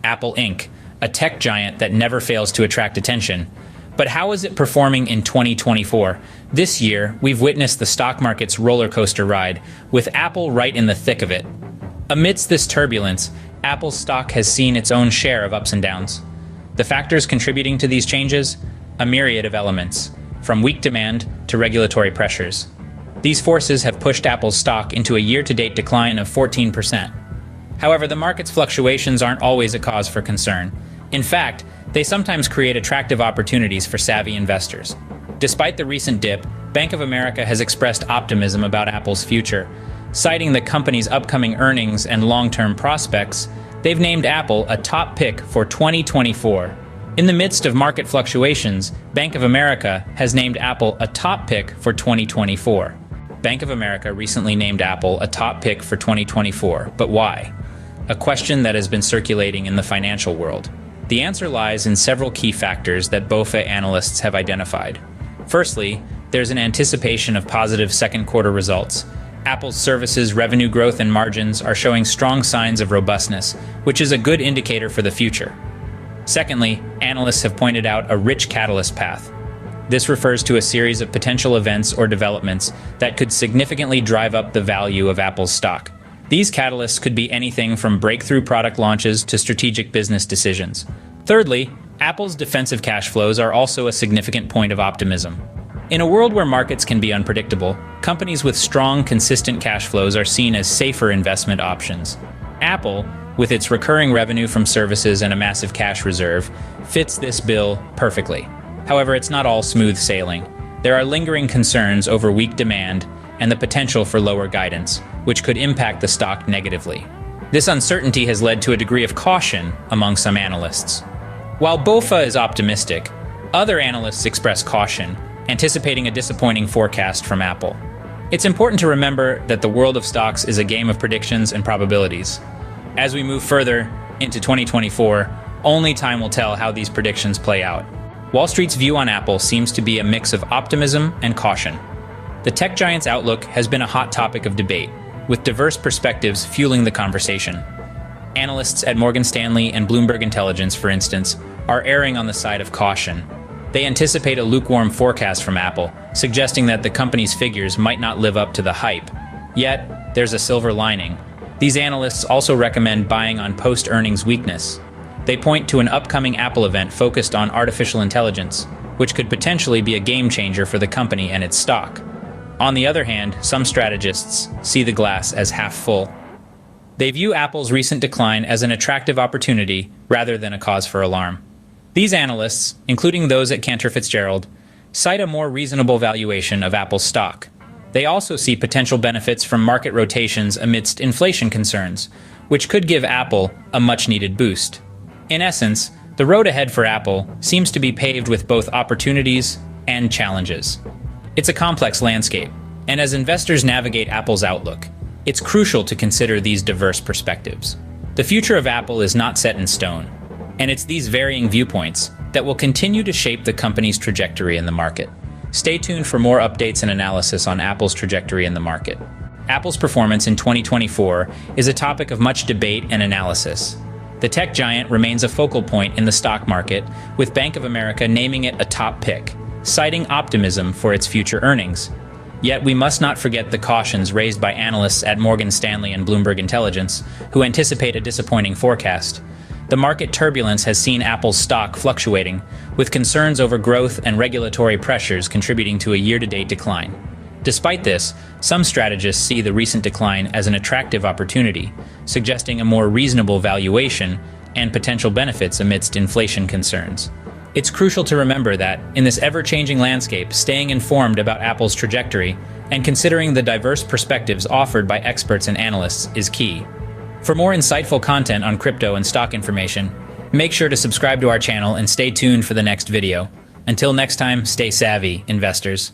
Apple Inc., a tech giant that never fails to attract attention. But how is it performing in 2024? This year, we've witnessed the stock market's roller coaster ride, with Apple right in the thick of it. Amidst this turbulence, Apple's stock has seen its own share of ups and downs. The factors contributing to these changes? A myriad of elements, from weak demand to regulatory pressures. These forces have pushed Apple's stock into a year-to-date decline of 14%. However, the market's fluctuations aren't always a cause for concern. In fact, they sometimes create attractive opportunities for savvy investors. Despite the recent dip, Bank of America has expressed optimism about Apple's future. Citing the company's upcoming earnings and long-term prospects, they've named Apple a top pick for 2024. In the midst of market fluctuations, Bank of America has named Apple a top pick for 2024. Bank of America recently named Apple a top pick for 2024, but why? A question that has been circulating in the financial world. The answer lies in several key factors that BofA analysts have identified. Firstly, there's an anticipation of positive second quarter results. Apple's services revenue growth and margins are showing strong signs of robustness, which is a good indicator for the future. Secondly, analysts have pointed out a rich catalyst path. This refers to a series of potential events or developments that could significantly drive up the value of Apple's stock. These catalysts could be anything from breakthrough product launches to strategic business decisions. Thirdly, Apple's defensive cash flows are also a significant point of optimism. In a world where markets can be unpredictable, companies with strong, consistent cash flows are seen as safer investment options. Apple, with its recurring revenue from services and a massive cash reserve, fits this bill perfectly. However, it's not all smooth sailing. There are lingering concerns over weak demand and the potential for lower guidance, which could impact the stock negatively. This uncertainty has led to a degree of caution among some analysts. While BofA is optimistic, other analysts express caution, anticipating a disappointing forecast from Apple. It's important to remember that the world of stocks is a game of predictions and probabilities. As we move further into 2024, only time will tell how these predictions play out. Wall Street's view on Apple seems to be a mix of optimism and caution. The tech giant's outlook has been a hot topic of debate, with diverse perspectives fueling the conversation. Analysts at Morgan Stanley and Bloomberg Intelligence, for instance, are erring on the side of caution. They anticipate a lukewarm forecast from Apple, suggesting that the company's figures might not live up to the hype. Yet, there's a silver lining. These analysts also recommend buying on post-earnings weakness. They point to an upcoming Apple event focused on artificial intelligence, which could potentially be a game changer for the company and its stock. On the other hand, some strategists see the glass as half full. They view Apple's recent decline as an attractive opportunity rather than a cause for alarm. These analysts, including those at Cantor Fitzgerald, cite a more reasonable valuation of Apple's stock. They also see potential benefits from market rotations amidst inflation concerns, which could give Apple a much-needed boost. In essence, the road ahead for Apple seems to be paved with both opportunities and challenges. It's a complex landscape, and as investors navigate Apple's outlook, it's crucial to consider these diverse perspectives. The future of Apple is not set in stone, and it's these varying viewpoints that will continue to shape the company's trajectory in the market. Stay tuned for more updates and analysis on Apple's trajectory in the market. Apple's performance in 2024 is a topic of much debate and analysis. The tech giant remains a focal point in the stock market, with Bank of America naming it a top pick, citing optimism for its future earnings. Yet we must not forget the cautions raised by analysts at Morgan Stanley and Bloomberg Intelligence, who anticipate a disappointing forecast. The market turbulence has seen Apple's stock fluctuating, with concerns over growth and regulatory pressures contributing to a year-to-date decline. Despite this, some strategists see the recent decline as an attractive opportunity, suggesting a more reasonable valuation and potential benefits amidst inflation concerns. It's crucial to remember that, in this ever-changing landscape, staying informed about Apple's trajectory and considering the diverse perspectives offered by experts and analysts is key. For more insightful content on crypto and stock information, make sure to subscribe to our channel and stay tuned for the next video. Until next time, stay savvy, investors.